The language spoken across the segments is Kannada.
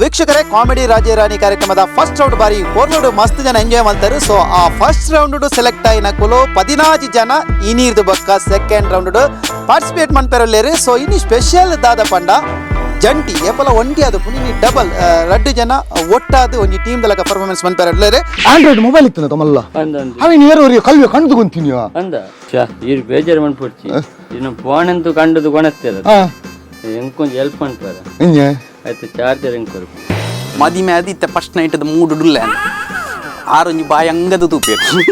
ವೀಕ್ಷಕರೇ, ಕಾಮಿಡಿ ರಾಜೇ ರಾಣಿ ಕಾರ್ಯಕ್ರಮದ ಫಸ್ಟ್ ರೌಂಡ್ ಬಾರಿ ಕೊರ್ಲುಡು ಮಸ್ತ್ ಜನ ಎಂಜಾಯ್ ಮಾಡ್ತಾರೆ. ಸೊ ಆ ಫಸ್ಟ್ ರೌಂಡ್ ಸೆಲೆಕ್ಟ್ ಆಯಿನ ಕುಲು 14 ಜನ ಇನ್ನೀರ್ದು ಬಕ್ಕ ಸೆಕೆಂಡ್ ರೌಂಡ್ ಪಾರ್ಟಿಸಿಪೇಟ್ ಮಾಡ್ಪೇರಲ್ಲೇರಿ. ಸೊ ಇನ್ನು ಸ್ಪೆಷಲ್ ದಾದ ಪಂಡ ಜಂಟಿ ಏಪಲ ಒಂಟಿ ಅದು ಪುನಿ ಡಬಲ್ 2 ಜನ ಒಟ್ಟಾದ ಒಂಜಿ ಟೀಮ್ ದಲಕ ಪರ್ಫಾರ್ಮೆನ್ಸ್ ಮಾಡ್ಪೇರಲ್ಲೇರಿ. ಆಂಡ್ರಾಯ್ಡ್ ಮೊಬೈಲ್ ಇತ್ತು ತಮ್ಮಲ್ಲ ಅవి ನೇರವರಿಗೆ ಕಲ್ವಿ ಕಂಡು ಕೊಂತೀನಿ ಅಂದ ಇರು ಬೇಜಾರು ಮಾಡ್ಬಿಡ್ತಿ ಇನ್ನು ಫೋನ್ ಅಂತೂ ಕಂಡದು ಕೊಣಸ್ತಿರ ಎಂಕೊಂಚ ಹೆಲ್ಪ್ ಮಾಡ್ತಾರ ಆಯ್ತು ಚಾರ್ಜರ್ ಹೆಂಗ್ ಕೊರು ಮದಿಮೆ ಆದಿತ್ತೆ ಫಸ್ಟ್ ನೈಟ್ ಮೂಡು ಡುಲ್ಲ ಆರೊಂಜಿ ಬಾಯಿ ಹಂಗದು ತೂಪೇರು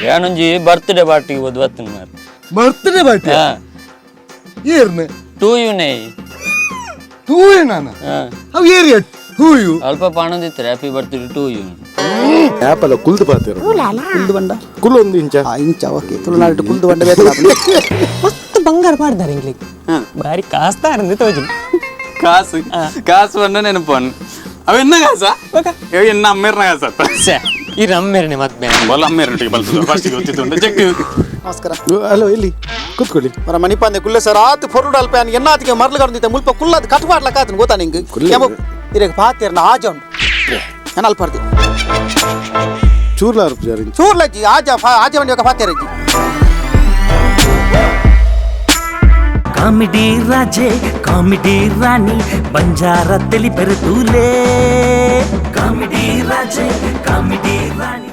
ಯಾನೊಂಜಿ ಬರ್ತ್ಡೇ ಪಾರ್ಟಿಗೆ ಹೋದ್ ಬರ್ತೇನೆ ಮಾರು ಬರ್ತ್ಡೇ ಪಾರ್ಟಿ ಏರ್ನೆ ಟೂ ಯುನೇ ಟೂ ನಾನು ಅವು ಏರಿಯಾ ಟೂ ಯು ಅಲ್ಪ ಪಾಣದಿತ್ತಾರೆ ಹ್ಯಾಪಿ ಬರ್ತ್ಡೇ ಟೂ ಯು ಆಪಲ್ಲ ಕುಲ್ದು ಪಾತಿರು ಕುಲ್ದು ಬಂಡ ಕುಲ್ 1 ಇಂಚ ಇಂಚ ಓಕೆ ತುಳುನಾಡು ಕುಲ್ದು ಬಂಡ ಬೇಕು ಮಸ್ತ್ ಬಂಗಾರ ಪಾಡ್ದಾರೆ ಇಂಗ್ಲಿಗೆ ಬಾರಿ ಕಾಸ್ತಾ ಇರಂದಿ ತೋಜಿ ಕಾಸು ಕಾಸು ಅನ್ನ ನೆನಪನ್ ಅವೆನ್ನ ಕಾಸ ಎನ್ನ ಅಮ್ಮೇರ್ನ ಕಾಸ ಈ ರಮ್ಮೇರನೆ ಮತ್ತೆ ಬಲ್ಲ ಅಮ್ಮೇರ್ನಿಗೆ ಬಲ್ತದ ಫಸ್ಟ್ ಗೊತ್ತಿತ್ತು ಚೆಕ್. ನಮಸ್ಕಾರ. ಹಲೋ ಇಲ್ಲಿ ಕೂತ್ಕೊಳ್ಳಿ ಮರ ಮಣಿಪಾಂದೆ ಕುಲ್ಲೆ ಸರ್ ಆತು ಫೊರ್ಡು ಅಲ್ಪ ಎನ್ನಾತಿಗೆ ಮರ್ಲು ಕರ್ದಿತ್ತೆ ಮುಲ್ಪ ಕುಲ್ಲದ ಕಟ್ ಮಾಡ್ಲಕ್ಕಾತ ಗೊತ್ತಾ ನಿಂಗೆ ಇರೇ ಪಾತಿರ್ನ ಆಜ ಉಂಟು ನಾನು ಅಲ್ಪರ್ದು ಚೂರ್ಲಾರು ಜಾರಿ ಚೂರ್ಲಜ್ಜಿ ಆಜ ಬಂಡಿ ಪಾತಿರಜ್ಜಿ ಕಾಮಿಡಿ ರಾಜೆ ಕಾಮಿಡಿ ರಾಣಿ ಬಂಜಾರ ತಲಿ ಬೆರೆತೂಲೆ ಕಾಮಿಡಿ ರಾಜೆ ಕಾಮಿಡಿ ರಾಣಿ